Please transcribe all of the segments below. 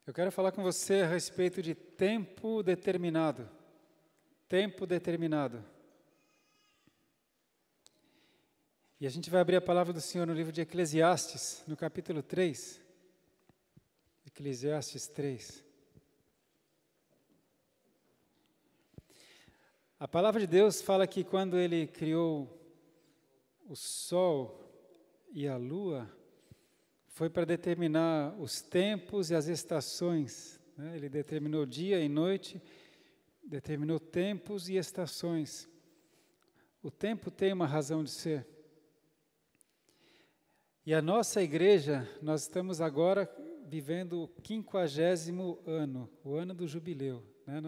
Eu quero falar com você a respeito de tempo determinado. Tempo determinado. E a gente vai abrir a palavra do Senhor no livro de Eclesiastes, no capítulo 3. Eclesiastes 3. A palavra de Deus fala que quando Ele criou o sol e a lua, foi para determinar os tempos e as estações, né? Ele determinou dia e noite, determinou tempos e estações. O tempo tem uma razão de ser. E a nossa igreja, nós estamos agora vivendo o 50º ano, o ano do jubileu, né?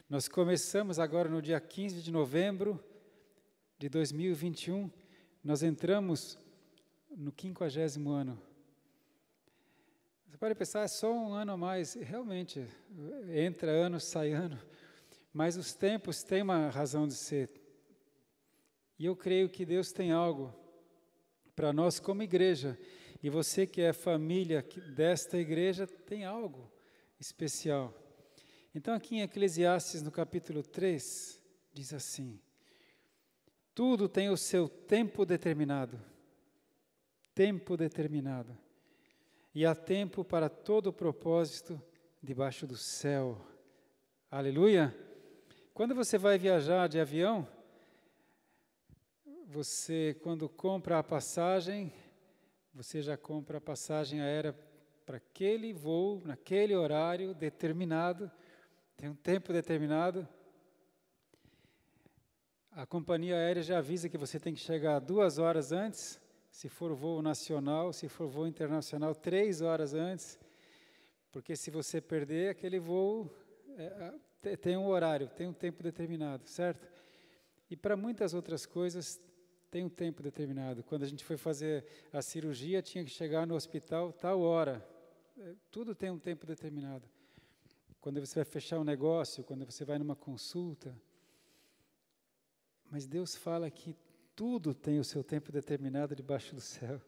Nós começamos agora no dia 15 de novembro de 2021, nós entramos no 50º ano. Você pode pensar, é só um ano a mais. Realmente, entra ano, sai ano, mas os tempos têm uma razão de ser. E eu creio que Deus tem algo para nós como igreja, e você que é família desta igreja tem algo especial. Então aqui em Eclesiastes, no capítulo 3, diz assim: tudo tem o seu tempo determinado, e há tempo para todo o propósito debaixo do céu. Aleluia! Quando você vai viajar de avião, você, quando compra a passagem, você já compra a passagem aérea para aquele voo, naquele horário determinado, tem um tempo determinado. A companhia aérea já avisa que você tem que chegar 2 horas antes, se for voo nacional, se for voo internacional, 3 horas antes, porque se você perder aquele voo, tem um horário, tem um tempo determinado, certo? E para muitas outras coisas, tem um tempo determinado. Quando a gente foi fazer a cirurgia, tinha que chegar no hospital tal hora. Tudo tem um tempo determinado. Quando você vai fechar um negócio, quando você vai numa consulta. Mas Deus fala que tudo tem o seu tempo determinado debaixo do céu.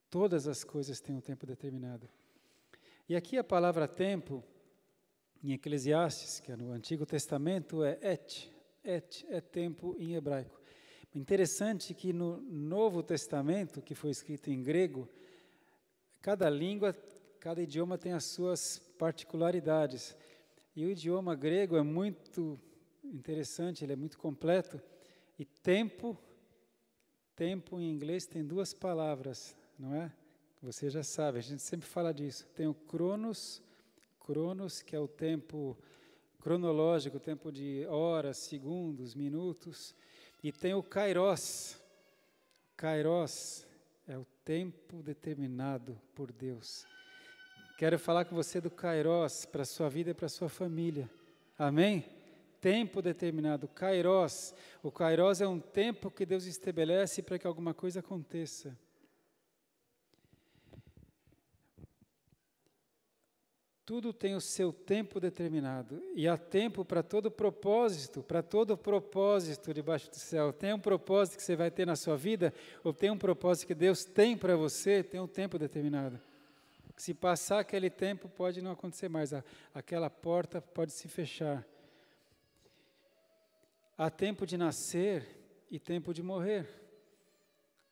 Todas as coisas têm um tempo determinado. E aqui a palavra tempo, em Eclesiastes, que é no Antigo Testamento, é et. Et é tempo em hebraico. Interessante que no Novo Testamento, que foi escrito em grego, cada língua, cada idioma tem as suas particularidades. E o idioma grego é muito interessante, ele é muito completo. E tempo em inglês tem 2 palavras, não é? Você já sabe, a gente sempre fala disso. Tem o cronos, que é o tempo cronológico, o tempo de horas, segundos, minutos. E tem o kairos. Kairos é o tempo determinado por Deus. Quero falar com você do kairos para a sua vida e para a sua família. Amém? Tempo determinado, kairos. O kairos é um tempo que Deus estabelece para que alguma coisa aconteça. Tudo tem o seu tempo determinado, e há tempo para todo propósito debaixo do céu. Tem um propósito que você vai ter na sua vida, ou tem um propósito que Deus tem para você, tem um tempo determinado. Se passar aquele tempo, pode não acontecer mais, aquela porta pode se fechar. Há tempo de nascer e tempo de morrer,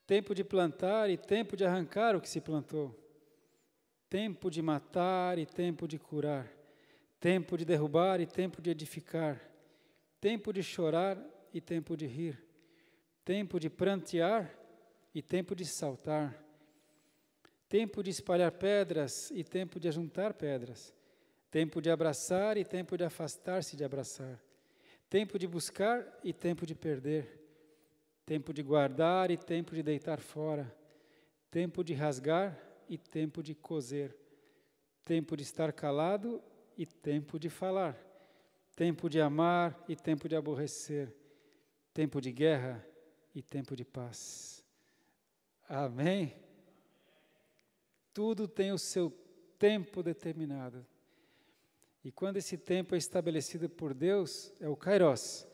tempo de plantar e tempo de arrancar o que se plantou. Tempo de matar e tempo de curar, tempo de derrubar e tempo de edificar, tempo de chorar e tempo de rir, tempo de prantear e tempo de saltar, tempo de espalhar pedras e tempo de ajuntar pedras, tempo de abraçar e tempo de afastar-se de abraçar, tempo de buscar e tempo de perder, tempo de guardar e tempo de deitar fora, tempo de rasgar e tempo de coser, tempo de estar calado e tempo de falar, tempo de amar e tempo de aborrecer, tempo de guerra e tempo de paz. Amém? Tudo tem o seu tempo determinado. E quando esse tempo é estabelecido por Deus, é o kairos.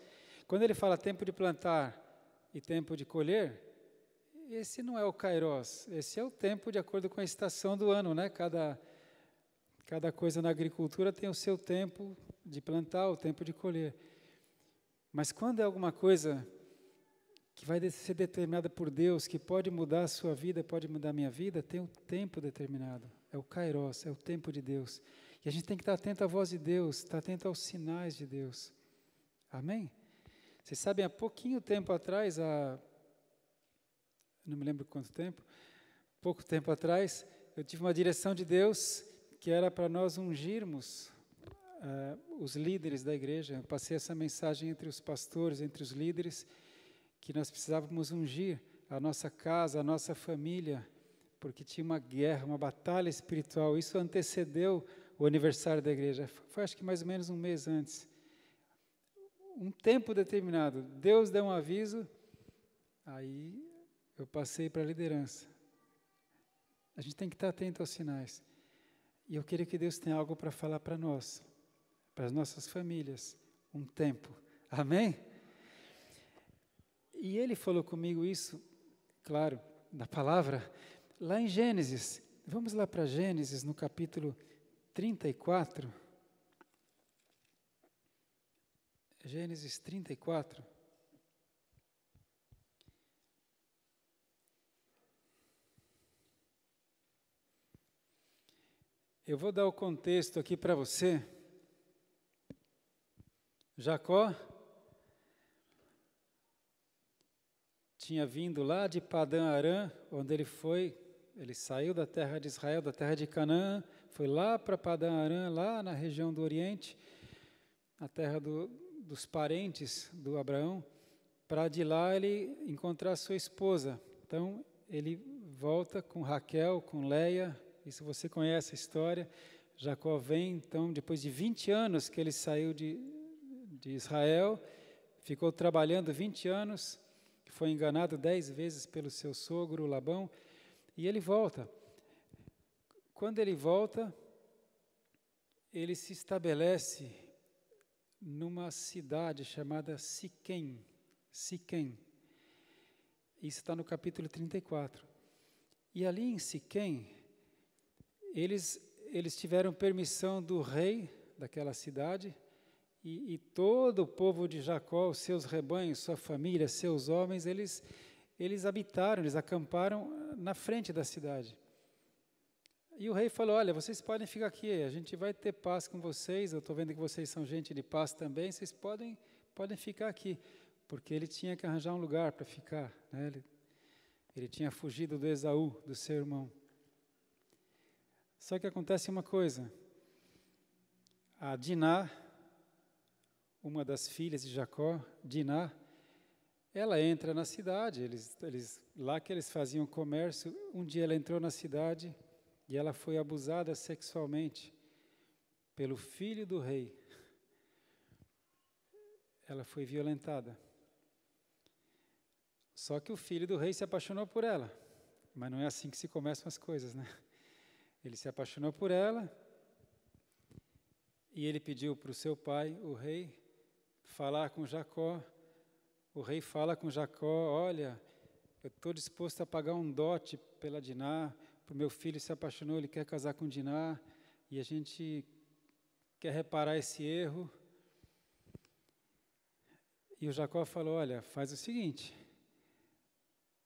Quando ele fala tempo de plantar e tempo de colher, esse não é o kairos, esse é o tempo de acordo com a estação do ano, né? Cada coisa na agricultura tem o seu tempo de plantar, o tempo de colher. Mas quando é alguma coisa que vai ser determinada por Deus, que pode mudar a sua vida, pode mudar a minha vida, tem um tempo determinado. É o Kairos, é o tempo de Deus. E a gente tem que estar atento à voz de Deus, estar atento aos sinais de Deus. Amém? Vocês sabem, há pouquinho tempo atrás, não me lembro quanto tempo, pouco tempo atrás, eu tive uma direção de Deus que era para nós ungirmos os líderes da igreja. Eu passei essa mensagem entre os pastores, entre os líderes, que nós precisávamos ungir a nossa casa, a nossa família, porque tinha uma guerra, uma batalha espiritual. Isso antecedeu o aniversário da igreja. Foi acho que mais ou menos um mês antes. Um tempo determinado. Deus deu um aviso, aí eu passei para a liderança. A gente tem que estar atento aos sinais. E eu queria que Deus tenha algo para falar para nós, para as nossas famílias. Um tempo. Amém? E ele falou comigo isso, claro, da palavra, lá em Gênesis. Vamos lá para Gênesis, no capítulo 34. Gênesis 34. Eu vou dar o contexto aqui para você. Jacó tinha vindo lá de Padã Arã, onde ele saiu da terra de Israel, da terra de Canaã, foi lá para Padã Arã, lá na região do Oriente, na terra dos parentes do Abraão, para de lá ele encontrar sua esposa. Então, ele volta com Raquel, com Leia, isso você conhece a história. Jacó vem, então, depois de 20 anos que ele saiu de Israel, ficou trabalhando 20 anos, foi enganado 10 vezes pelo seu sogro Labão, e ele volta. Quando ele volta, ele se estabelece numa cidade chamada Siquém. Siquém. Isso está no capítulo 34. E ali em Siquém, eles tiveram permissão do rei daquela cidade, e todo o povo de Jacó, os seus rebanhos, sua família, seus homens, eles habitaram, eles acamparam na frente da cidade. E o rei falou, olha, vocês podem ficar aqui, a gente vai ter paz com vocês, eu estou vendo que vocês são gente de paz também, vocês podem ficar aqui, porque ele tinha que arranjar um lugar para ficar, né? Ele tinha fugido do Esaú, do seu irmão. Só que acontece uma coisa, a Diná, uma das filhas de Jacó, Diná, ela entra na cidade, lá que eles faziam comércio, um dia ela entrou na cidade e ela foi abusada sexualmente pelo filho do rei. Ela foi violentada. Só que o filho do rei se apaixonou por ela, mas não é assim que se começam as coisas, né? Ele se apaixonou por ela e ele pediu para o seu pai, o rei, falar com Jacó. O rei fala com Jacó, olha, eu estou disposto a pagar um dote pela Diná, para o meu filho se apaixonou, ele quer casar com Diná, e a gente quer reparar esse erro. E o Jacó falou, olha, faz o seguinte,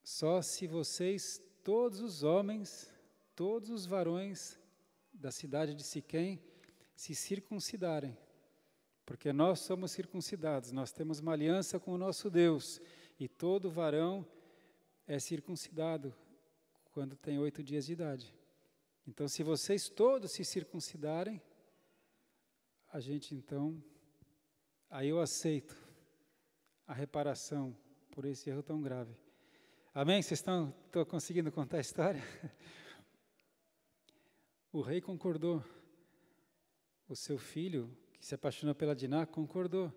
só se vocês, todos os homens, todos os varões da cidade de Siquém, se circuncidarem, porque nós somos circuncidados, nós temos uma aliança com o nosso Deus, e todo varão é circuncidado quando tem 8 dias de idade. Então, se vocês todos se circuncidarem, a gente então, aí eu aceito a reparação por esse erro tão grave. Amém? Vocês estão conseguindo contar a história? O rei concordou. O seu filho, que se apaixonou pela Diná, concordou.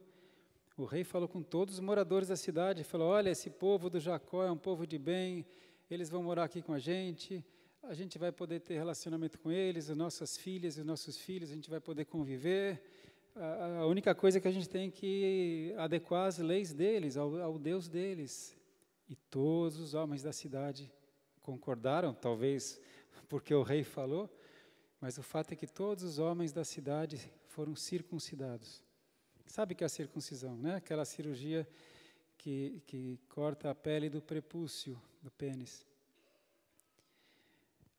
O rei falou com todos os moradores da cidade, falou, olha, esse povo do Jacó é um povo de bem, eles vão morar aqui com a gente vai poder ter relacionamento com eles, as nossas filhas e os nossos filhos, a gente vai poder conviver. A única coisa é que a gente tem que adequar as leis deles, ao Deus deles. E todos os homens da cidade concordaram, talvez porque o rei falou, mas o fato é que todos os homens da cidade foram circuncidados. Sabe o que é a circuncisão, né? Aquela cirurgia que corta a pele do prepúcio, do pênis.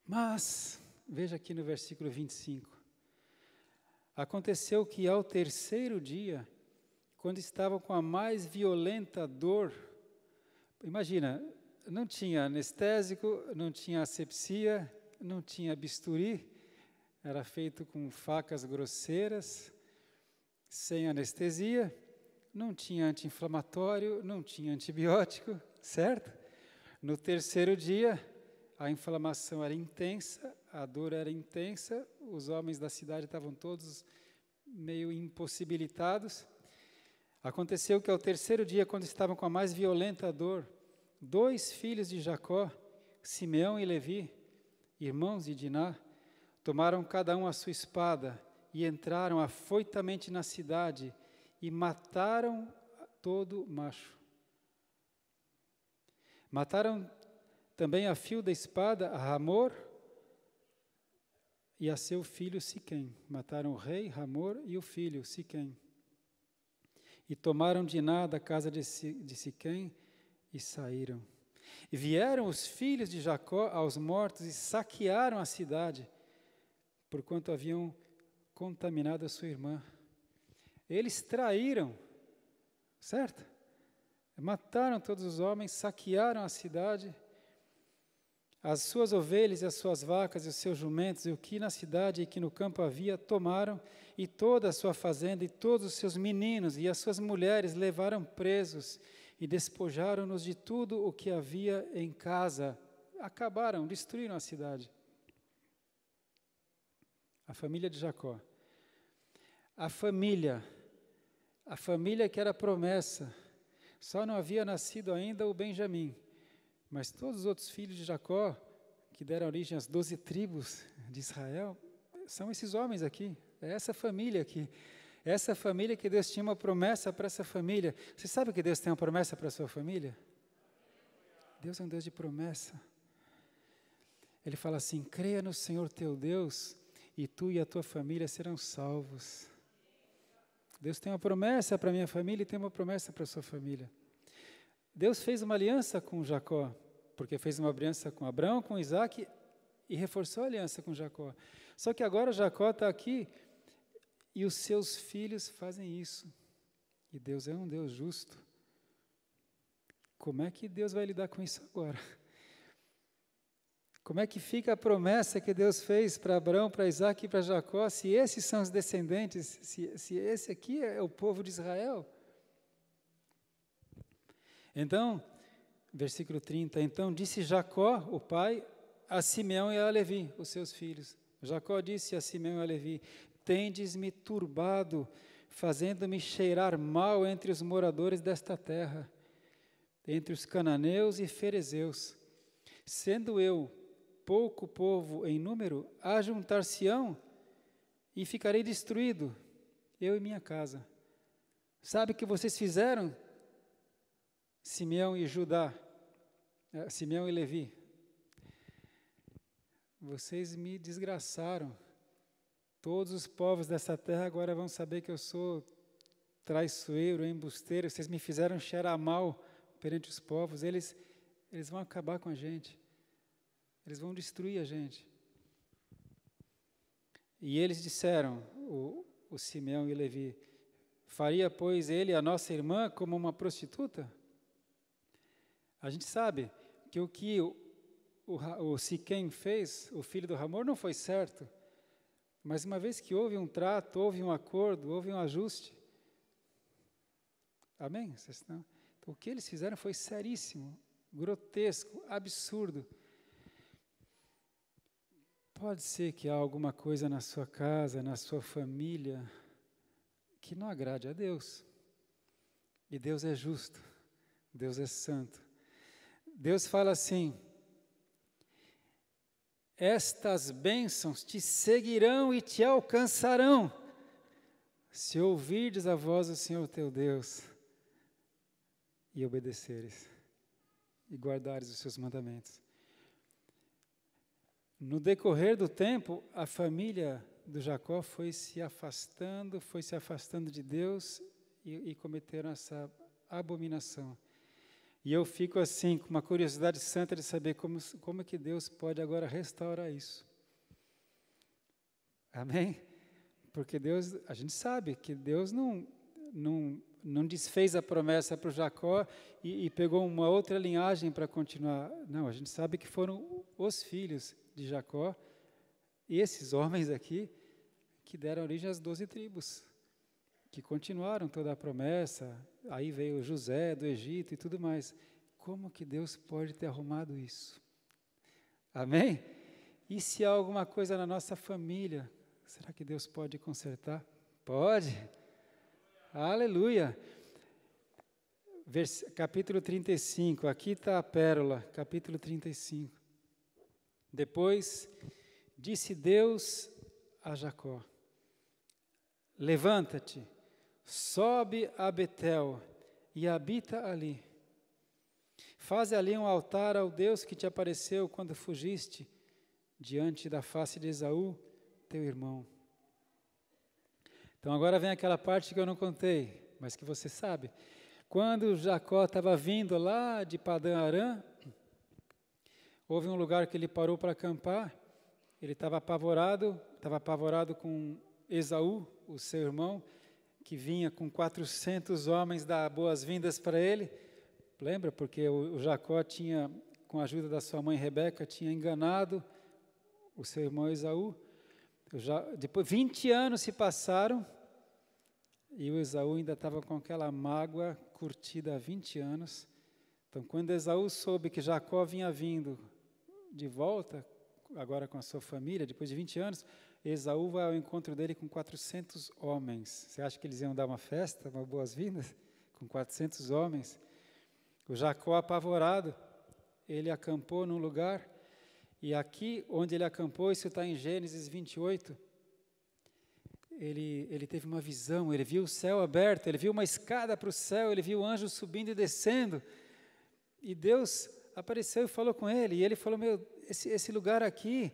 Mas, veja aqui no versículo 25. Aconteceu que ao terceiro dia, quando estavam com a mais violenta dor, imagina, não tinha anestésico, não tinha asepsia, não tinha bisturi, era feito com facas grosseiras, sem anestesia, não tinha anti-inflamatório, não tinha antibiótico, certo? No terceiro dia, a inflamação era intensa, a dor era intensa, os homens da cidade estavam todos meio impossibilitados. Aconteceu que ao terceiro dia, quando estavam com a mais violenta dor, 2 filhos de Jacó, Simeão e Levi, irmãos de Diná, tomaram cada um a sua espada e entraram afoitamente na cidade e mataram todo macho. Mataram também a fio da espada a Ramor e a seu filho Siquém. Mataram o rei, Ramor, e o filho, Siquém. E tomaram Diná da casa de Siquém e saíram. E vieram os filhos de Jacó aos mortos e saquearam a cidade, porquanto haviam contaminado a sua irmã. Eles traíram, certo? Mataram todos os homens, saquearam a cidade, as suas ovelhas e as suas vacas e os seus jumentos, e o que na cidade e que no campo havia, tomaram, e toda a sua fazenda, e todos os seus meninos e as suas mulheres levaram presos, e despojaram-nos de tudo o que havia em casa. Acabaram, destruíram a cidade. A família de Jacó. A família que era promessa, só não havia nascido ainda o Benjamim, mas todos os outros filhos de Jacó, que deram origem às 12 tribos de Israel, são esses homens aqui, é essa família aqui. Essa família que Deus tinha uma promessa para essa família. Você sabe que Deus tem uma promessa para a sua família? Deus é um Deus de promessa. Ele fala assim: creia no Senhor teu Deus, e tu e a tua família serão salvos. Deus tem uma promessa para a minha família e tem uma promessa para a sua família. Deus fez uma aliança com Jacó, porque fez uma aliança com Abraão, com Isaac, e reforçou a aliança com Jacó. Só que agora Jacó está aqui, e os seus filhos fazem isso. E Deus é um Deus justo. Como é que Deus vai lidar com isso agora? Como é que fica a promessa que Deus fez para Abraão, para Isaac e para Jacó, se esses são os descendentes, se esse aqui é o povo de Israel? Então, versículo 30, então disse Jacó, o pai, a Simeão e a Levi, os seus filhos. Jacó disse a Simeão e a Levi: tendes-me turbado, fazendo-me cheirar mal entre os moradores desta terra, entre os cananeus e ferezeus. Sendo eu pouco povo em número, ajuntar-se-ão e ficarei destruído, eu e minha casa. Sabe o que vocês fizeram, Simeão e Judá, Simeão e Levi? Vocês me desgraçaram. Todos os povos dessa terra agora vão saber que eu sou traiçoeiro, embusteiro. Vocês me fizeram cheirar mal perante os povos. Eles vão acabar com a gente. Eles vão destruir a gente. E eles disseram, o Simeão e Levi: faria, pois, ele a nossa irmã como uma prostituta? A gente sabe que o que o Siquém fez, o filho do Ramor, não foi certo. Mas uma vez que houve um trato, houve um acordo, houve um ajuste. Amém? Então, o que eles fizeram foi seríssimo, grotesco, absurdo. Pode ser que há alguma coisa na sua casa, na sua família, que não agrade a Deus. E Deus é justo, Deus é santo. Deus fala assim: estas bênçãos te seguirão e te alcançarão, se ouvirdes a voz do Senhor teu Deus, e obedeceres, e guardares os seus mandamentos. No decorrer do tempo, a família do Jacó foi se afastando de Deus e cometeram essa abominação. E eu fico assim, com uma curiosidade santa de saber como é que Deus pode agora restaurar isso. Amém? Porque Deus, a gente sabe que Deus não desfez a promessa para o Jacó e pegou uma outra linhagem para continuar. Não, a gente sabe que foram os filhos de Jacó, esses homens aqui, que deram origem às 12 tribos, que continuaram toda a promessa. Aí veio José do Egito e tudo mais. Como que Deus pode ter arrumado isso? Amém? E se há alguma coisa na nossa família, será que Deus pode consertar? Pode. Aleluia. Capítulo 35, aqui está a pérola, capítulo 35. Depois, disse Deus a Jacó: levanta-te, sobe a Betel e habita ali. Faze ali um altar ao Deus que te apareceu quando fugiste diante da face de Esaú, teu irmão. Então agora vem aquela parte que eu não contei, mas que você sabe. Quando Jacó estava vindo lá de Padã Arã, houve um lugar que ele parou para acampar. Ele estava apavorado com Esaú, o seu irmão, que vinha com 400 homens dar boas-vindas para ele. Lembra? Porque o Jacó tinha, com a ajuda da sua mãe Rebeca, tinha enganado o seu irmão Esaú. Depois, 20 anos se passaram e o Esaú ainda estava com aquela mágoa curtida há 20 anos. Então, quando Esaú soube que Jacó vinha vindo de volta, agora com a sua família, depois de 20 anos, Esaú vai ao encontro dele com 400 homens. Você acha que eles iam dar uma festa, uma boas-vindas? Com 400 homens. O Jacó, apavorado, ele acampou num lugar, e aqui onde ele acampou, isso está em Gênesis 28, ele teve uma visão, ele viu o céu aberto, ele viu uma escada para o céu, ele viu anjos subindo e descendo, e Deus apareceu e falou com ele, e ele falou: esse lugar aqui,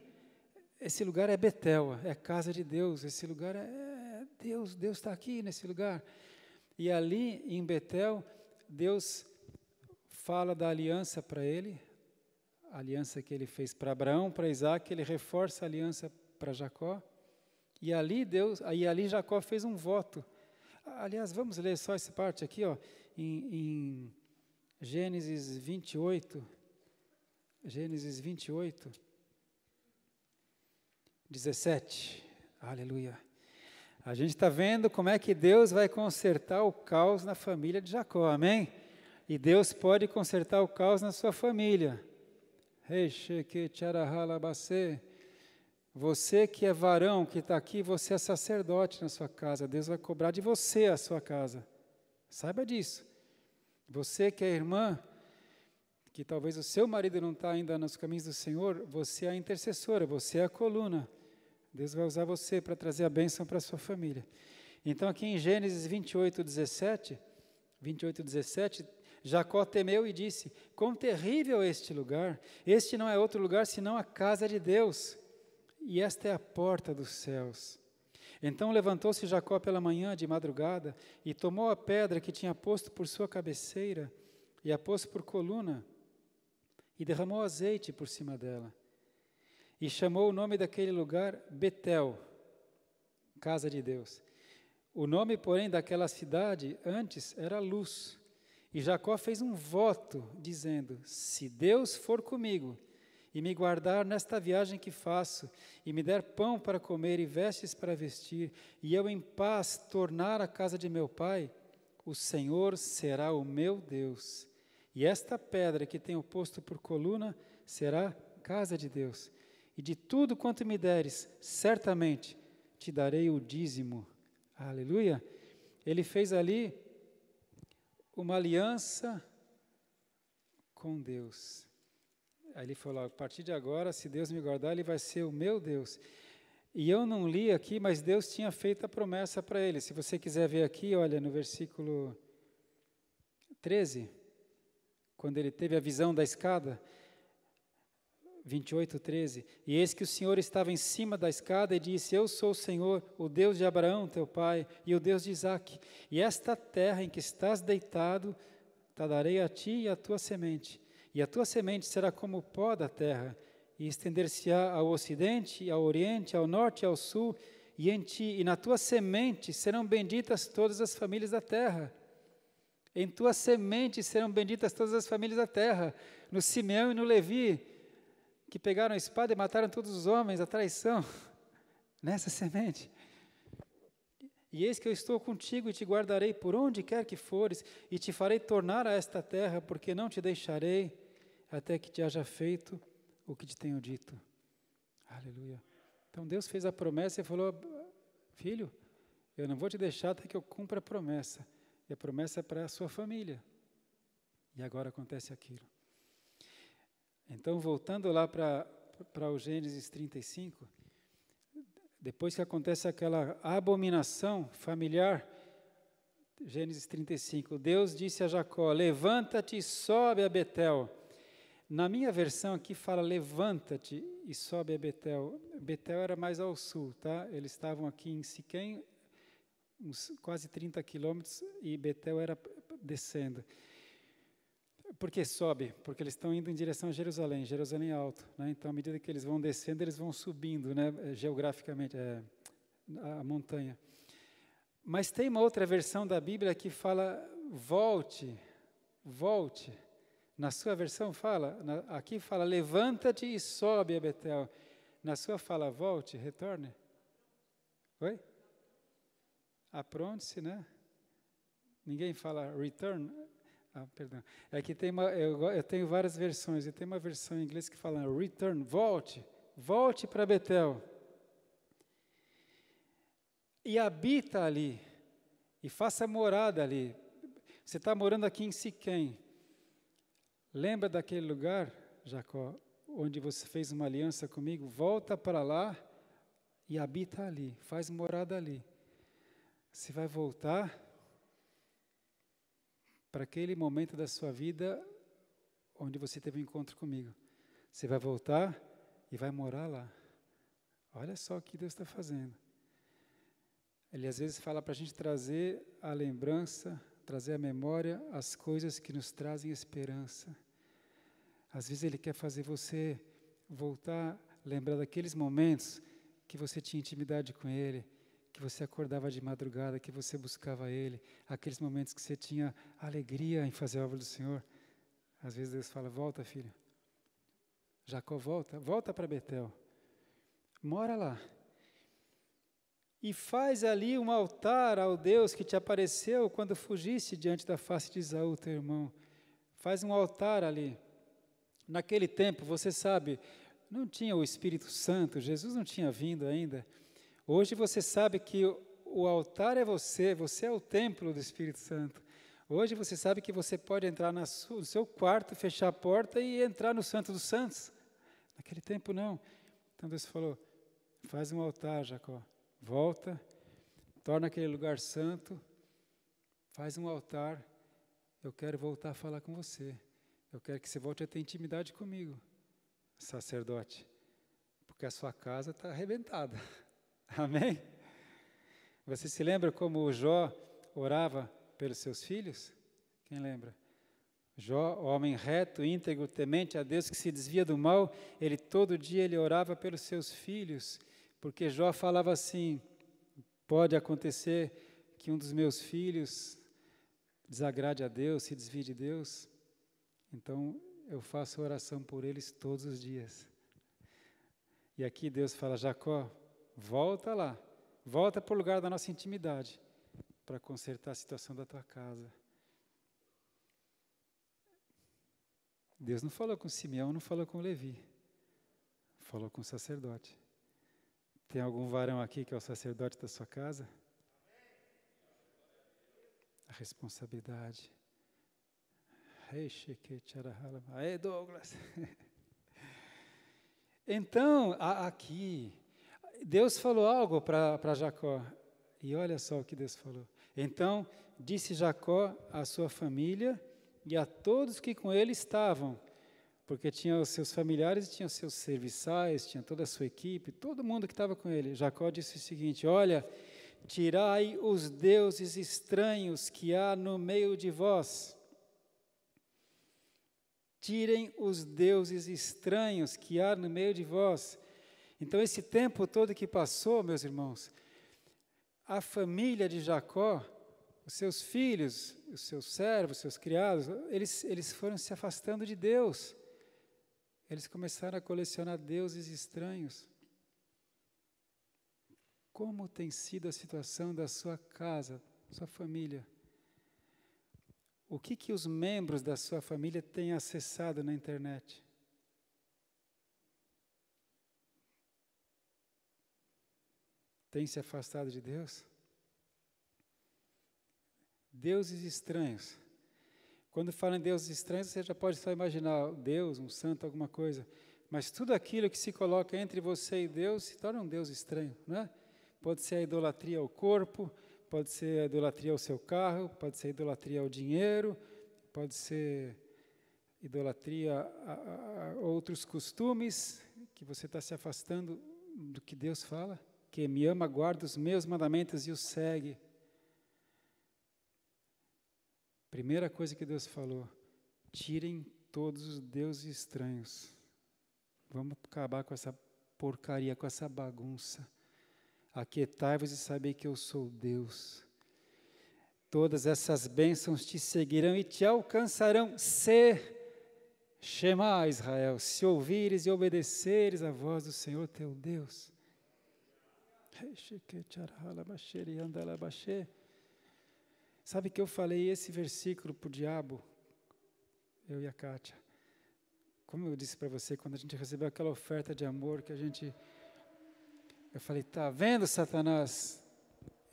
esse lugar é Betel, é a casa de Deus, esse lugar é Deus está aqui nesse lugar. E ali em Betel, Deus fala da aliança para ele, a aliança que ele fez para Abraão, para Isaac, ele reforça a aliança para Jacó, e ali Jacó fez um voto. Aliás, vamos ler só essa parte aqui, em Gênesis 28, 17, aleluia. A gente está vendo como é que Deus vai consertar o caos na família de Jacó, amém? E Deus pode consertar o caos na sua família. Você que é varão, que está aqui, você é sacerdote na sua casa. Deus vai cobrar de você a sua casa. Saiba disso. Você que é irmã, que talvez o seu marido não está ainda nos caminhos do Senhor, você é a intercessora, você é a coluna. Deus vai usar você para trazer a bênção para a sua família. Então aqui em Gênesis 28, 17, Jacó temeu e disse: quão terrível é este lugar! Este não é outro lugar senão a casa de Deus, e esta é a porta dos céus. Então levantou-se Jacó pela manhã de madrugada e tomou a pedra que tinha posto por sua cabeceira e a pôs por coluna e derramou azeite por cima dela. E chamou o nome daquele lugar Betel, casa de Deus. O nome, porém, daquela cidade antes era Luz. E Jacó fez um voto, dizendo: se Deus for comigo e me guardar nesta viagem que faço, e me der pão para comer e vestes para vestir, e eu em paz tornar à casa de meu pai, o Senhor será o meu Deus. E esta pedra que tenho posto por coluna será casa de Deus. E de tudo quanto me deres, certamente te darei o dízimo. Aleluia! Ele fez ali uma aliança com Deus. Aí ele falou: a partir de agora, se Deus me guardar, Ele vai ser o meu Deus. E eu não li aqui, mas Deus tinha feito a promessa para ele. Se você quiser ver aqui, olha, no versículo 13, quando ele teve a visão da escada, 28:13. E eis que o Senhor estava em cima da escada e disse: Eu sou o Senhor, o Deus de Abraão, teu pai, e o Deus de Isaque. E esta terra em que estás deitado, te darei a ti e à tua semente. E a tua semente será como o pó da terra, e estender-se-á ao ocidente, ao oriente, ao norte e ao sul, e em ti e na tua semente serão benditas todas as famílias da terra. Em tua semente serão benditas todas as famílias da terra. No Simeão e no Levi, que pegaram a espada e mataram todos os homens, a traição, nessa semente. E eis que eu estou contigo e te guardarei por onde quer que fores, e te farei tornar a esta terra, porque não te deixarei até que te haja feito o que te tenho dito. Aleluia. Então Deus fez a promessa e falou: filho, eu não vou te deixar até que eu cumpra a promessa. E a promessa é para a sua família. E agora acontece aquilo. Então, voltando lá para o Gênesis 35, depois que acontece aquela abominação familiar, Gênesis 35, Deus disse a Jacó: levanta-te e sobe a Betel. Na minha versão aqui fala: levanta-te e sobe a Betel. Betel era mais ao sul, tá? Eles estavam aqui em Siquém, uns quase 30 quilômetros, e Betel era descendo. Por que sobe? Porque eles estão indo em direção a Jerusalém, Jerusalém é alto, né? Então, à medida que eles vão descendo, eles vão subindo, né? Geograficamente, a montanha. Mas tem uma outra versão da Bíblia que fala: volte, volte. Na sua versão fala, aqui fala: levanta-te e sobe a Betel. Na sua fala: volte, retorne. Oi? Apronte-se, né? Ninguém fala return. Perdão. É que eu tenho várias versões. Eu tenho uma versão em inglês que fala return, volte, volte para Betel. E habita ali, e faça morada ali. Você está morando aqui em Siquém. Lembra daquele lugar, Jacó, onde você fez uma aliança comigo? Volta para lá e habita ali, faz morada ali. Você vai voltar para aquele momento da sua vida onde você teve um encontro comigo. Você vai voltar e vai morar lá. Olha só o que Deus está fazendo. Ele às vezes fala para a gente trazer a lembrança, trazer à memória as coisas que nos trazem esperança. Às vezes Ele quer fazer você voltar, lembrar daqueles momentos que você tinha intimidade com Ele, que você acordava de madrugada, que você buscava Ele, aqueles momentos que você tinha alegria em fazer a obra do Senhor. Às vezes Deus fala: volta, filho. Jacó, volta para Betel. Mora lá. E faz ali um altar ao Deus que te apareceu quando fugiste diante da face de Esaú, teu irmão. Faz um altar ali. Naquele tempo, você sabe, não tinha o Espírito Santo, Jesus não tinha vindo ainda. Hoje você sabe que o altar é você é o templo do Espírito Santo. Hoje você sabe que você pode entrar no seu quarto, fechar a porta e entrar no Santo dos Santos. Naquele tempo não. Então Deus falou: faz um altar, Jacó. Volta, torna aquele lugar santo, faz um altar. Eu quero voltar a falar com você. Eu quero que você volte a ter intimidade comigo, sacerdote, porque a sua casa está arrebentada. Amém? Você se lembra como o Jó orava pelos seus filhos? Quem lembra? Jó, homem reto, íntegro, temente a Deus, que se desvia do mal, todo dia ele orava pelos seus filhos, porque Jó falava assim: pode acontecer que um dos meus filhos desagrade a Deus, se desvie de Deus, então eu faço oração por eles todos os dias. E aqui Deus fala: Jacó, volta lá, volta para o lugar da nossa intimidade, para consertar a situação da tua casa. Deus não falou com Simeão, não falou com Levi, falou com o sacerdote. Tem algum varão aqui que é o sacerdote da sua casa? A responsabilidade. Aí, Douglas. Então, aqui, Deus falou algo para Jacó. E olha só o que Deus falou. Então, disse Jacó à sua família e a todos que com ele estavam: porque tinha os seus familiares, tinha os seus serviçais, tinha toda a sua equipe, todo mundo que estava com ele. Jacó disse o seguinte: olha, tirai os deuses estranhos que há no meio de vós. Tirem os deuses estranhos que há no meio de vós. Então, esse tempo todo que passou, meus irmãos, a família de Jacó, os seus filhos, os seus servos, os seus criados, eles foram se afastando de Deus. Eles começaram a colecionar deuses estranhos. Como tem sido a situação da sua casa, sua família? O que os membros da sua família têm acessado na internet? Tem se afastado de Deus? Deuses estranhos. Quando fala em deuses estranhos, você já pode só imaginar Deus, um santo, alguma coisa. Mas tudo aquilo que se coloca entre você e Deus se torna um Deus estranho, não é? Pode ser a idolatria ao corpo, pode ser a idolatria ao seu carro, pode ser a idolatria ao dinheiro, pode ser idolatria a outros costumes, que você está se afastando do que Deus fala. Quem me ama, guarda os meus mandamentos e os segue. Primeira coisa que Deus falou: tirem todos os deuses estranhos. Vamos acabar com essa porcaria, com essa bagunça. Aquietai-vos e sabei que eu sou Deus. Todas essas bênçãos te seguirão e te alcançarão, se Shema Israel, se ouvires e obedeceres a voz do Senhor teu Deus. Sabe que eu falei esse versículo para o diabo, eu e a Kátia. Como eu disse para você, quando a gente recebeu aquela oferta de amor, eu falei, tá vendo, Satanás?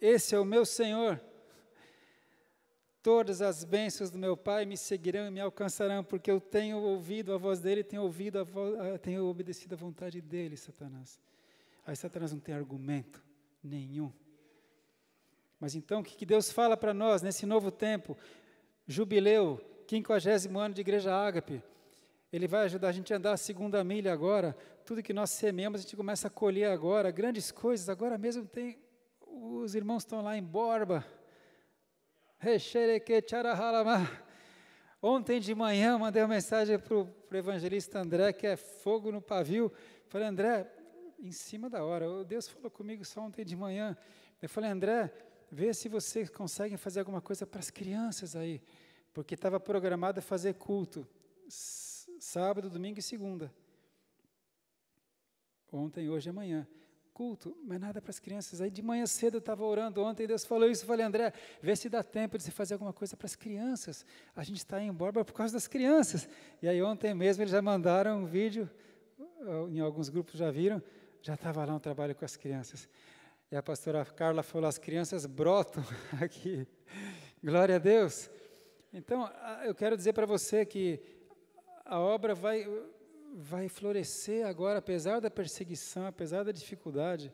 Esse é o meu Senhor. Todas as bênçãos do meu Pai me seguirão e me alcançarão, porque eu tenho ouvido a voz dele, tenho obedecido a vontade dele, Satanás. Aí Satanás não tem argumento nenhum. Mas então, o que Deus fala para nós nesse novo tempo? Jubileu, 50º ano de Igreja Ágape. Ele vai ajudar a gente a andar a segunda milha agora. Tudo que nós semeamos, a gente começa a colher agora. Grandes coisas. Agora mesmo os irmãos estão lá em Borba. Ontem de manhã, mandei uma mensagem para o evangelista André, que é fogo no pavio. Falei, André, em cima da hora. Deus falou comigo só ontem de manhã. Eu falei, André, vê se vocês conseguem fazer alguma coisa para as crianças aí. Porque estava programado a fazer culto. Sábado, domingo e segunda. Ontem, hoje e amanhã. Culto, mas nada para as crianças. Aí de manhã cedo eu estava orando ontem, Deus falou isso, eu falei, André, vê se dá tempo de você fazer alguma coisa para as crianças. A gente está em Borba por causa das crianças. E aí ontem mesmo eles já mandaram um vídeo, em alguns grupos já viram, já estava lá um trabalho com as crianças. E a pastora Carla falou, as crianças brotam aqui. Glória a Deus. Então, eu quero dizer para você que a obra vai florescer agora, apesar da perseguição, apesar da dificuldade,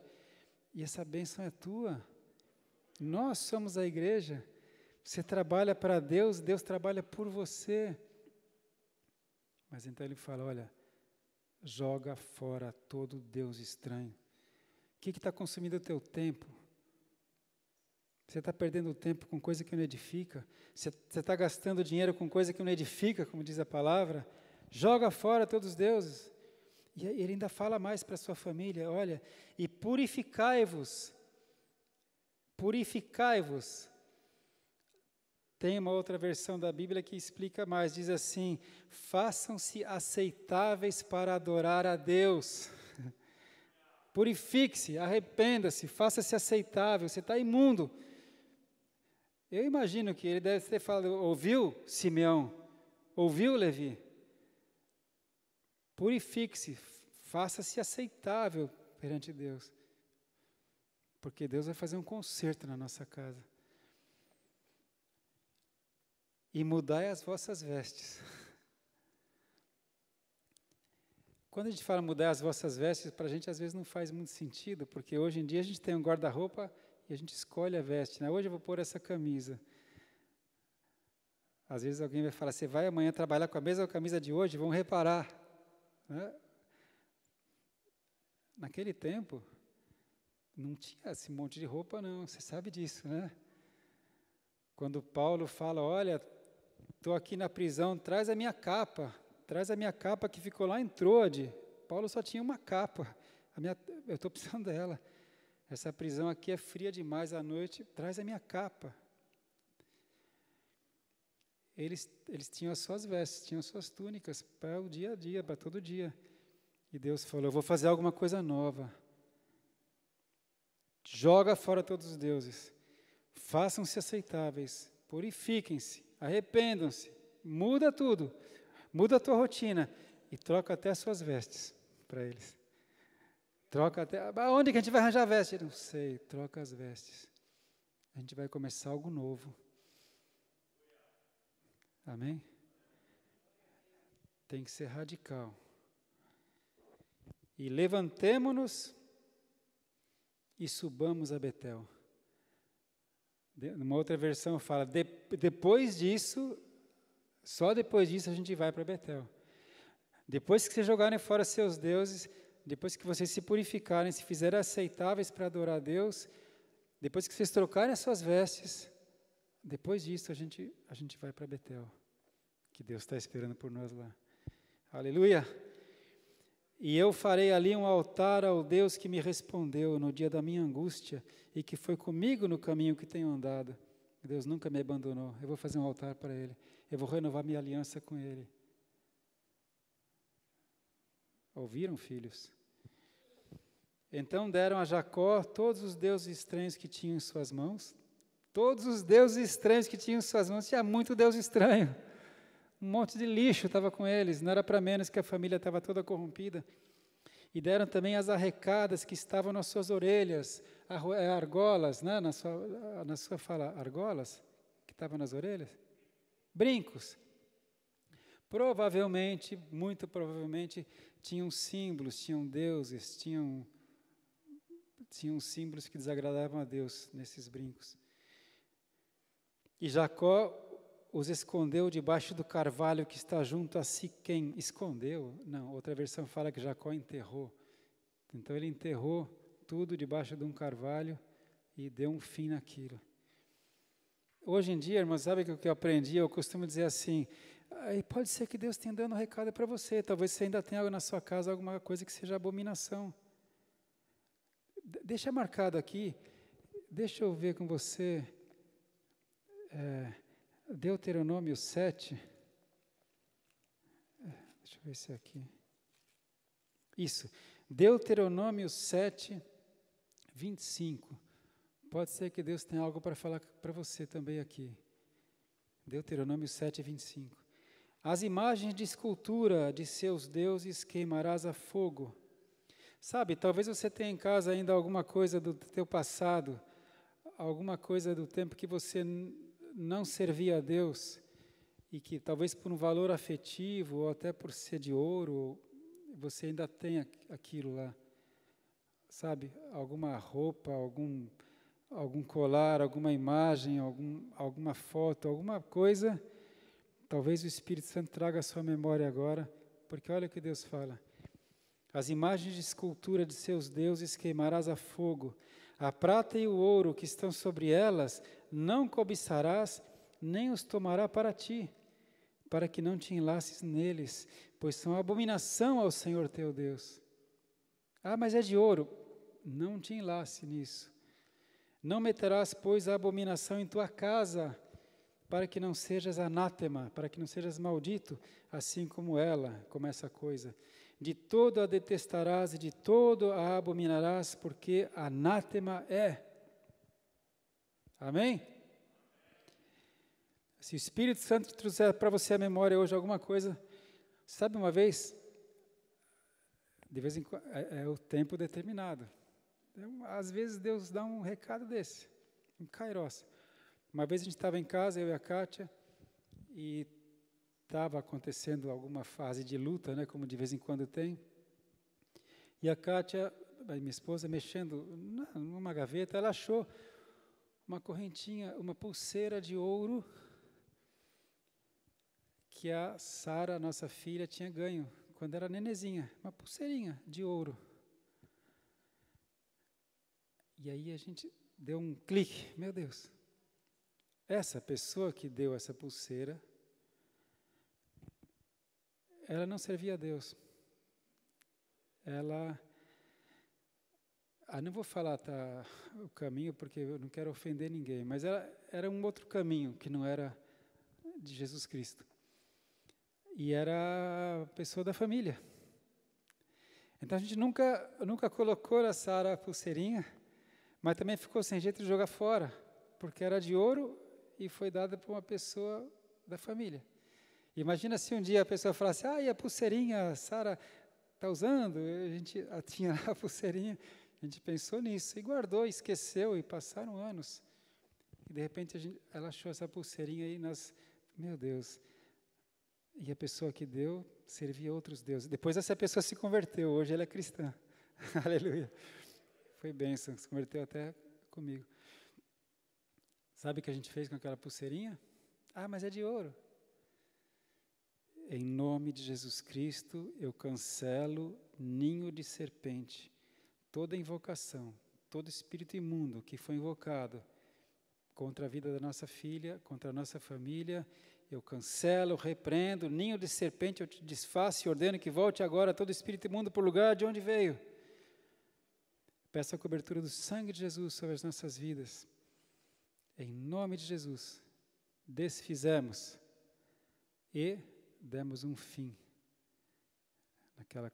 e essa bênção é tua. Nós somos a igreja, você trabalha para Deus, Deus trabalha por você. Mas então ele fala, olha, joga fora todo Deus estranho. O que está consumindo o teu tempo? Você está perdendo tempo com coisa que não edifica? Você está gastando dinheiro com coisa que não edifica, como diz a palavra? Joga fora todos os deuses. E ele ainda fala mais para a sua família, olha, e purificai-vos. Purificai-vos. Tem uma outra versão da Bíblia que explica mais, diz assim, façam-se aceitáveis para adorar a Deus. Purifique-se, arrependa-se, faça-se aceitável, você está imundo. Eu imagino que ele deve ter falado, ouviu, Simeão? Ouviu, Levi? Purifique-se, faça-se aceitável perante Deus. Porque Deus vai fazer um concerto na nossa casa. E mudai as vossas vestes. Quando a gente fala mudar as vossas vestes, para a gente às vezes não faz muito sentido, porque hoje em dia a gente tem um guarda-roupa e a gente escolhe a veste. Né? Hoje eu vou pôr essa camisa. Às vezes alguém vai falar, você vai amanhã trabalhar com a mesma camisa de hoje, vão reparar. Né? Naquele tempo, não tinha esse monte de roupa, não, você sabe disso, né? Quando Paulo fala, olha, estou aqui na prisão, traz a minha capa que ficou lá em Troade. Paulo só tinha uma capa, eu estou precisando dela. Essa prisão aqui é fria demais à noite, traz a minha capa. Eles tinham as suas vestes, tinham as suas túnicas para o dia a dia, para todo dia. E Deus falou, eu vou fazer alguma coisa nova. Joga fora todos os deuses. Façam-se aceitáveis, purifiquem-se, arrependam-se, muda tudo, muda a tua rotina e troca até as suas vestes para eles. Troca até, onde que a gente vai arranjar veste? Não sei, troca as vestes. A gente vai começar algo novo. Amém? Tem que ser radical. E levantemo-nos e subamos a Betel. Numa outra versão fala, depois disso, só depois disso a gente vai para Betel. Depois que vocês jogarem fora seus deuses, depois que vocês se purificarem, se fizerem aceitáveis para adorar a Deus, depois que vocês trocarem as suas vestes, depois disso a gente vai para Betel, que Deus está esperando por nós lá. Aleluia! E eu farei ali um altar ao Deus que me respondeu no dia da minha angústia e que foi comigo no caminho que tenho andado. Deus nunca me abandonou. Eu vou fazer um altar para Ele. Eu vou renovar minha aliança com Ele. Ouviram, filhos? Então deram a Jacó todos os deuses estranhos que tinham em suas mãos. Todos os deuses estranhos que tinham em suas mãos. Tinha muito deus estranho. Um monte de lixo estava com eles. Não era para menos que a família estava toda corrompida. E deram também as arrecadas que estavam nas suas orelhas. Argolas, né? Na sua fala, argolas? Que estavam nas orelhas? Brincos. Provavelmente, muito provavelmente, tinham símbolos, tinham deuses, tinham símbolos que desagradavam a Deus nesses brincos. E Jacó os escondeu debaixo do carvalho que está junto a Siquém. Escondeu? Não, outra versão fala que Jacó enterrou. Então ele enterrou tudo debaixo de um carvalho e deu um fim naquilo. Hoje em dia, irmãos, sabe o que eu aprendi? Eu costumo dizer assim, pode ser que Deus tenha dando um recado para você, talvez você ainda tenha algo na sua casa, alguma coisa que seja abominação. Deixa marcado aqui, deixa eu ver com você, Deuteronômio 7, deixa eu ver se é aqui, isso, Deuteronômio 7, 25, pode ser que Deus tenha algo para falar para você também aqui, Deuteronômio 7, 25, as imagens de escultura de seus deuses queimarás a fogo. Sabe, talvez você tenha em casa ainda alguma coisa do teu passado, alguma coisa do tempo que você não servia a Deus, e que talvez por um valor afetivo, ou até por ser de ouro, você ainda tem aquilo lá. Sabe, alguma roupa, algum colar, alguma imagem, alguma foto, alguma coisa, talvez o Espírito Santo traga à sua memória agora, porque olha o que Deus fala. As imagens de escultura de seus deuses queimarás a fogo. A prata e o ouro que estão sobre elas não cobiçarás, nem os tomará para ti, para que não te enlaces neles, pois são abominação ao Senhor teu Deus. Mas é de ouro. Não te enlace nisso. Não meterás, pois, a abominação em tua casa, para que não sejas anátema, para que não sejas maldito, assim como ela, como essa coisa. De todo a detestarás e de todo a abominarás, porque anátema é. Amém? Se o Espírito Santo trouxer para você a memória hoje alguma coisa, sabe uma vez, de vez em quando, é o tempo determinado. Então, às vezes Deus dá um recado desse, um kairos. Uma vez a gente estava em casa, eu e a Kátia, e estava acontecendo alguma fase de luta, né, como de vez em quando tem. E a Kátia, minha esposa, mexendo numa gaveta, ela achou uma correntinha, uma pulseira de ouro, que a Sara, nossa filha, tinha ganho quando era nenezinha, uma pulseirinha de ouro. E aí a gente deu um clique, meu Deus, essa pessoa que deu essa pulseira, ela não servia a Deus. Ela, não vou falar o caminho, porque eu não quero ofender ninguém, mas era um outro caminho, que não era de Jesus Cristo. E era a pessoa da família. Então a gente nunca colocou a Sara a pulseirinha, mas também ficou sem jeito de jogar fora, porque era de ouro e foi dada para uma pessoa da família. Imagina se um dia a pessoa falasse, e a pulseirinha a Sara está usando? A gente tinha a pulseirinha, a gente pensou nisso, e guardou, esqueceu, e passaram anos. E de repente ela achou essa pulseirinha e meu Deus, e a pessoa que deu servia outros deuses. Depois essa pessoa se converteu, hoje ela é cristã. Aleluia. Foi bênção, se converteu até comigo. Sabe o que a gente fez com aquela pulseirinha? Mas é de ouro. Em nome de Jesus Cristo, eu cancelo ninho de serpente, toda invocação, todo espírito imundo que foi invocado contra a vida da nossa filha, contra a nossa família, eu cancelo, repreendo, ninho de serpente, eu te desfaço e ordeno que volte agora todo espírito imundo para o lugar de onde veio. Peço a cobertura do sangue de Jesus sobre as nossas vidas. Em nome de Jesus, desfizemos e demos um fim naquela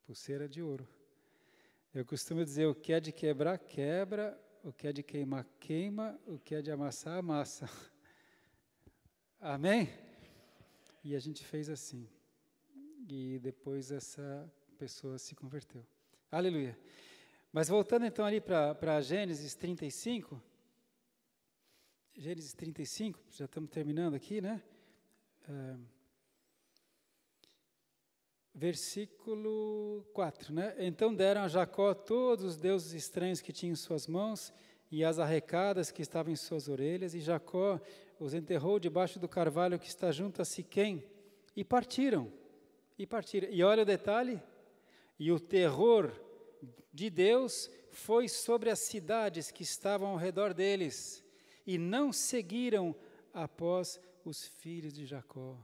pulseira de ouro. Eu costumo dizer, o que é de quebrar, quebra, o que é de queimar, queima, o que é de amassar, amassa. Amém? E a gente fez assim. E depois essa pessoa se converteu. Aleluia. Mas voltando então ali para Gênesis 35, Gênesis 35, já estamos terminando aqui, né? Versículo 4, né? Então deram a Jacó todos os deuses estranhos que tinha em suas mãos e as arrecadas que estavam em suas orelhas, e Jacó os enterrou debaixo do carvalho que está junto a Siquém, e partiram. E olha o detalhe, e o terror de Deus foi sobre as cidades que estavam ao redor deles, e não seguiram após os filhos de Jacó.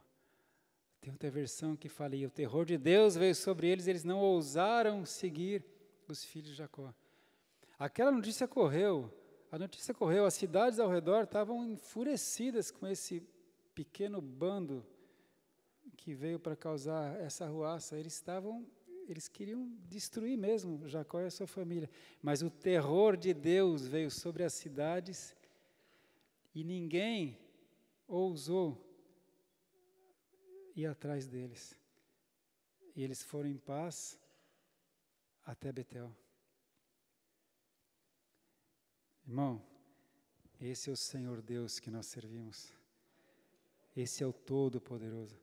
Tem outra versão que fala, e o terror de Deus veio sobre eles, eles não ousaram seguir os filhos de Jacó. Aquela notícia correu, as cidades ao redor estavam enfurecidas com esse pequeno bando que veio para causar essa arruaça. Eles queriam destruir mesmo Jacó e a sua família. Mas o terror de Deus veio sobre as cidades e ninguém ousou ir atrás deles. E eles foram em paz até Betel. Irmão, esse é o Senhor Deus que nós servimos. Esse é o Todo-Poderoso.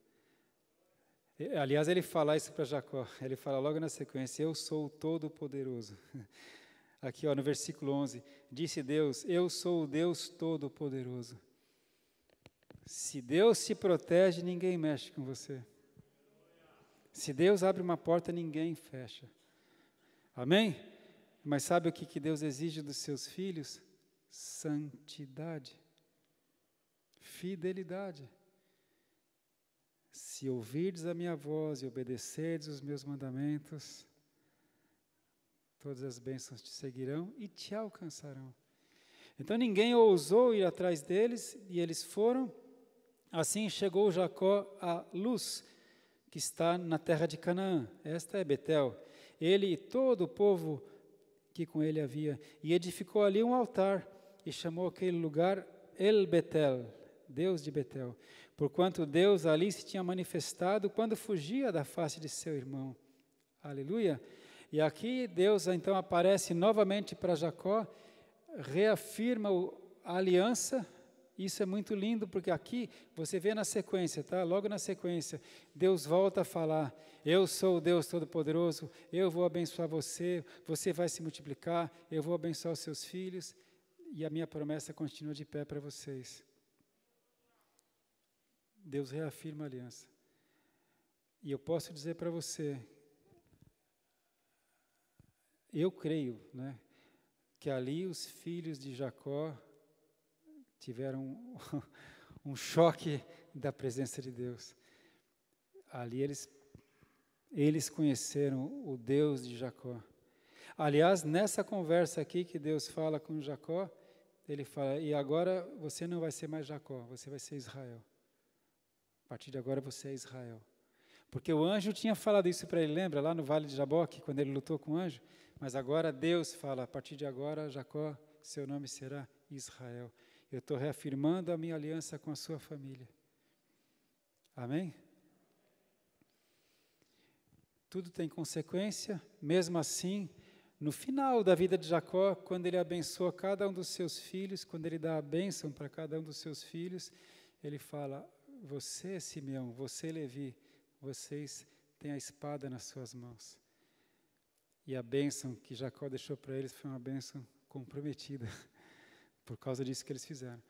Aliás, ele fala isso para Jacó. Ele fala logo na sequência, eu sou o Todo-Poderoso. Aqui, no versículo 11, disse Deus, eu sou o Deus Todo-Poderoso. Se Deus se protege, ninguém mexe com você. Se Deus abre uma porta, ninguém fecha. Amém? Mas sabe o que Deus exige dos seus filhos? Santidade. Fidelidade. Se ouvirdes a minha voz e obedecerdes os meus mandamentos, todas as bênçãos te seguirão e te alcançarão. Então ninguém ousou ir atrás deles e eles foram. Assim chegou Jacó a Luz, que está na terra de Canaã. Esta é Betel. Ele e todo o povo que com ele havia, e edificou ali um altar, e chamou aquele lugar El Betel, Deus de Betel, porquanto Deus ali se tinha manifestado quando fugia da face de seu irmão. Aleluia! E aqui Deus então aparece novamente para Jacó, reafirma a aliança. Isso é muito lindo, porque aqui você vê na sequência, tá? Logo na sequência, Deus volta a falar, eu sou o Deus Todo-Poderoso, eu vou abençoar você, você vai se multiplicar, eu vou abençoar os seus filhos, e a minha promessa continua de pé para vocês. Deus reafirma a aliança. E eu posso dizer para você, eu creio, né, que ali os filhos de Jacó tiveram um choque da presença de Deus. Ali eles conheceram o Deus de Jacó. Aliás, nessa conversa aqui que Deus fala com Jacó, ele fala, e agora você não vai ser mais Jacó, você vai ser Israel. A partir de agora você é Israel. Porque o anjo tinha falado isso para ele, lembra? Lá no Vale de Jaboque, quando ele lutou com o anjo. Mas agora Deus fala, a partir de agora, Jacó, seu nome será Israel. Eu estou reafirmando a minha aliança com a sua família. Amém? Tudo tem consequência, mesmo assim, no final da vida de Jacó, quando ele abençoa cada um dos seus filhos, quando ele dá a bênção para cada um dos seus filhos, ele fala, você, Simeão, você, Levi, vocês têm a espada nas suas mãos. E a bênção que Jacó deixou para eles foi uma bênção comprometida, por causa disso que eles fizeram.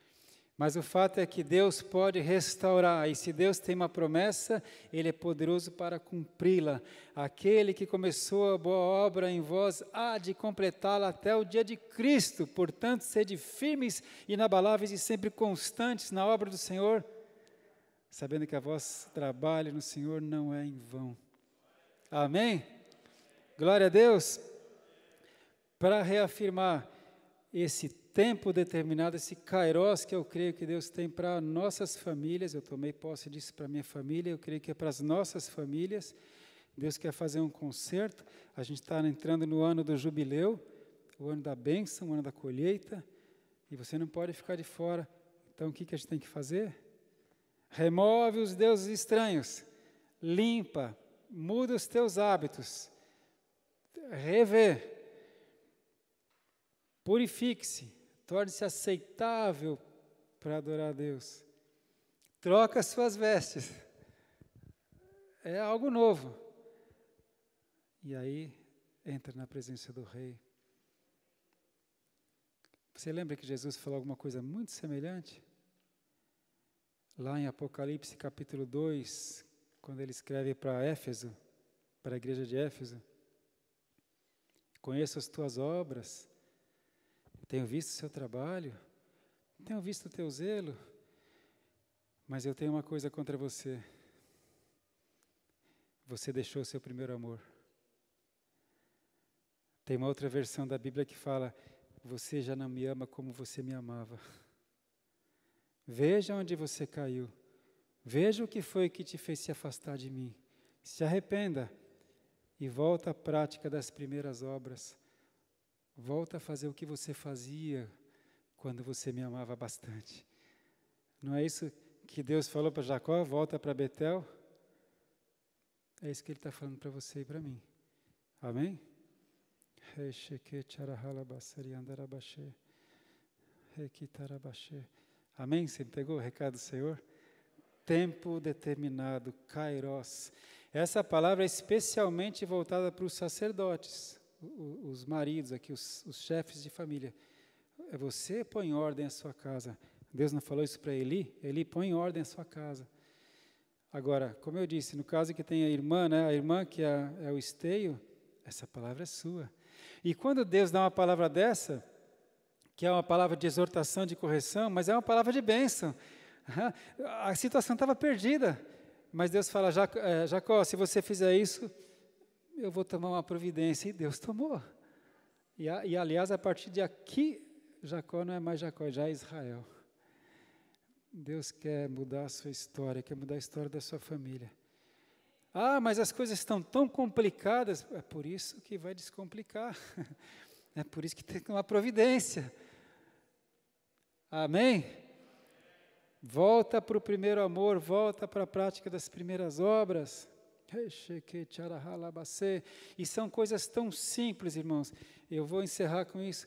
Mas o fato é que Deus pode restaurar, e se Deus tem uma promessa, Ele é poderoso para cumpri-la. Aquele que começou a boa obra em vós, há de completá-la até o dia de Cristo. Portanto, sede firmes, inabaláveis e sempre constantes na obra do Senhor, sabendo que a vosso trabalho no Senhor não é em vão. Amém? Glória a Deus. Para reafirmar esse tempo determinado, esse kairos que eu creio que Deus tem para nossas famílias, eu tomei posse disso para minha família, eu creio que é para as nossas famílias. Deus quer fazer um concerto, a gente está entrando no ano do jubileu, o ano da bênção, o ano da colheita, e você não pode ficar de fora. Então o que a gente tem que fazer? Remove os deuses estranhos, limpa, muda os teus hábitos, revê, purifique-se, torne-se aceitável para adorar a Deus. Troca as suas vestes. É algo novo. E aí, entra na presença do Rei. Você lembra que Jesus falou alguma coisa muito semelhante? Lá em Apocalipse capítulo 2, quando ele escreve para Éfeso, para a igreja de Éfeso, conheço as tuas obras, tenho visto o seu trabalho, tenho visto o teu zelo, mas eu tenho uma coisa contra você. Você deixou o seu primeiro amor. Tem uma outra versão da Bíblia que fala, você já não me ama como você me amava. Veja onde você caiu. Veja o que foi que te fez se afastar de mim. Se arrependa e volta à prática das primeiras obras. Volta a fazer o que você fazia quando você me amava bastante. Não é isso que Deus falou para Jacó? Volta para Betel. É isso que Ele está falando para você e para mim. Amém? Amém? Você pegou o recado do Senhor? Tempo determinado, kairos. Essa palavra é especialmente voltada para os sacerdotes, os maridos aqui, os chefes de família. Você põe em ordem a sua casa. Deus não falou isso para Eli? Eli, põe em ordem a sua casa. Agora, como eu disse, no caso que tem a irmã, né, a irmã que é o esteio, essa palavra é sua. E quando Deus dá uma palavra dessa, que é uma palavra de exortação, de correção, mas é uma palavra de bênção. A situação estava perdida, mas Deus fala, Jacó, se você fizer isso, eu vou tomar uma providência. E Deus tomou. E aliás, a partir de aqui, Jacó não é mais Jacó, já é Israel. Deus quer mudar a sua história, quer mudar a história da sua família. Ah, mas as coisas estão tão complicadas. É por isso que vai descomplicar. É por isso que tem uma providência. Amém? Volta para o primeiro amor, volta para a prática das primeiras obras. E são coisas tão simples, irmãos. Eu vou encerrar com isso.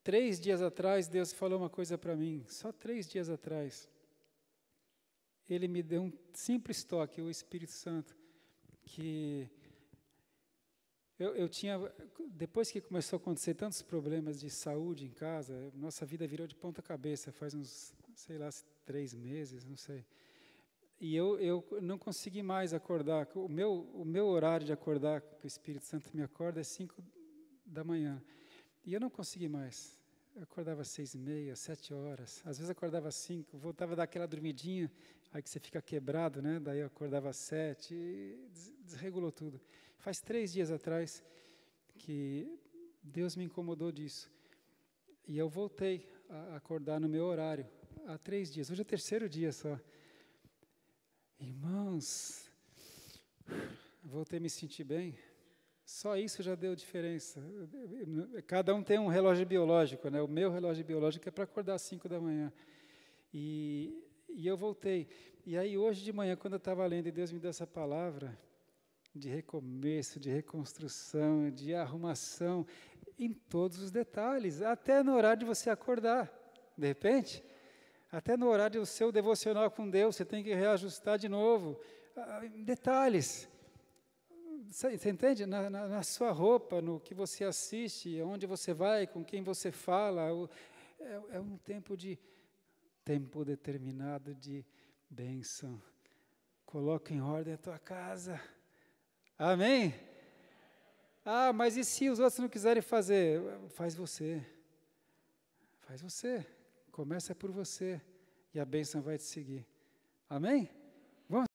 3 dias atrás, Deus falou uma coisa para mim, só 3 dias atrás. Ele me deu um simples toque, o Espírito Santo, que eu tinha, depois que começou a acontecer tantos problemas de saúde em casa, nossa vida virou de ponta cabeça, faz uns, 3 meses, não sei. E eu não consegui mais acordar. O meu horário de acordar, que o Espírito Santo me acorda, é 5 da manhã. E eu não consegui mais. Eu acordava às 6h30, 7 horas. Às vezes acordava às 5, voltava a dar aquela dormidinha, aí que você fica quebrado, né? Daí eu acordava às 7, e desregulou tudo. Faz 3 dias atrás que Deus me incomodou disso. E eu voltei a acordar no meu horário, há 3 dias. Hoje é o 3º dia só. Irmãos, voltei a me sentir bem. Só isso já deu diferença. Cada um tem um relógio biológico, né? O meu relógio biológico é para acordar às 5 da manhã. E eu voltei. E aí hoje de manhã, quando eu estava lendo, e Deus me deu essa palavra de recomeço, de reconstrução, de arrumação, em todos os detalhes, até no horário de você acordar, de repente. Até no horário do seu devocional com Deus, você tem que reajustar de novo. Detalhes. Você entende? Na sua roupa, no que você assiste, onde você vai, com quem você fala. É um tempo determinado de bênção. Coloca em ordem a tua casa. Amém? Ah, mas e se os outros não quiserem fazer? Faz você. Faz você. Começa por você e a bênção vai te seguir. Amém?